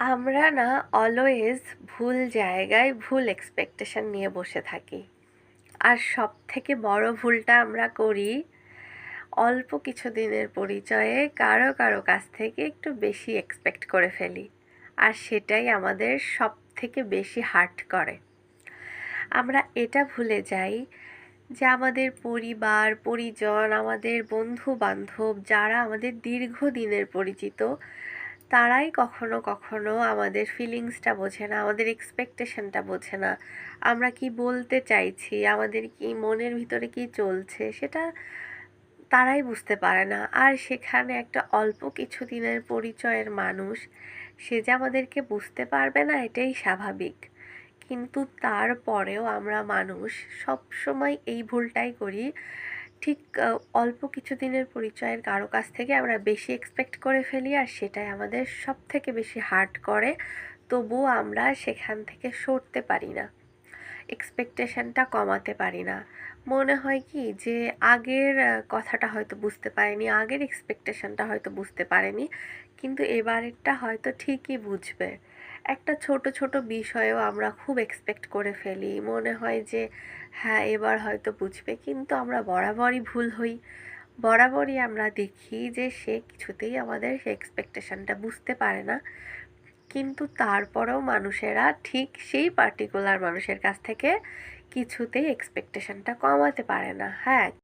আমরা না অলওয়েজ ভুল জায়গায় ভুল এক্সপেকটেশন নিয়ে বসে থাকি। আর সবথেকে বড় ভুলটা আমরা করি অল্প কিছু দিনের পরিচয়ে কারো কাছ থেকে একটু বেশি এক্সপেক্ট করে ফেলি। আর সেটাই আমাদের সবথেকে বেশি হার্ট করে। আমরা এটা ভুলে যাই যে আমাদের পরিবার, পরিজন, আমাদের বন্ধু-বান্ধব যারা আমাদের দীর্ঘদিনের পরিচিত, তারাই কখনো কখনো আমাদের ফিলিংসটা বোঝে না, আমাদের এক্সপেকটেশনটা বোঝে না। আমরা কি বলতে চাইছি, আমাদের কি মনের ভিতরে কি চলছে, সেটা তারাই বুঝতে পারে না। আর সেখানে একটা অল্প কিছু দিনের পরিচয়ের মানুষ, সে যে আমাদেরকে বুঝতে পারবে না এটাই স্বাভাবিক। কিন্তু তারপরেও আমরা মানুষ সব সময় এই ভুলটাই করি। ঠিক অল্প কিছু দিনের পরিচয়ের কারো কাছ থেকে আমরা বেশি এক্সপেক্ট করে ফেলি, আর সেটাই আমাদের সবথেকে বেশি হার্ট করে। তবুও আমরা সেখান থেকে সরতে পারি না, এক্সপেকটেশনটা কমাতে পারি না। মনে হয় কি যে আগের কথাটা হয়তো বুঝতে পারেনি, আগের এক্সপেকটেশনটা হয়তো বুঝতে পারেনি, কিন্তু এবারেরটা হয়তো ঠিকই বুঝবে। একটা ছোট ছোট বিষয়েও আমরা খুব এক্সপেক্ট করে ফেলি, মনে হয় যে হ্যাঁ এবার হয়তো বুঝবে, কিন্তু আমরা বরাবরই ভুল হই। বরাবরই আমরা দেখি যে সে কিছুতেই আমাদের সে এক্সপেকটেশনটা বুঝতে পারে না। কিন্তু তারপরেও মানুষেরা ঠিক সেই পার্টিকুলার মানুষের কাছ থেকে কিছুতেই এক্সপেকটেশনটা কমাতে পারে না। হ্যাঁ।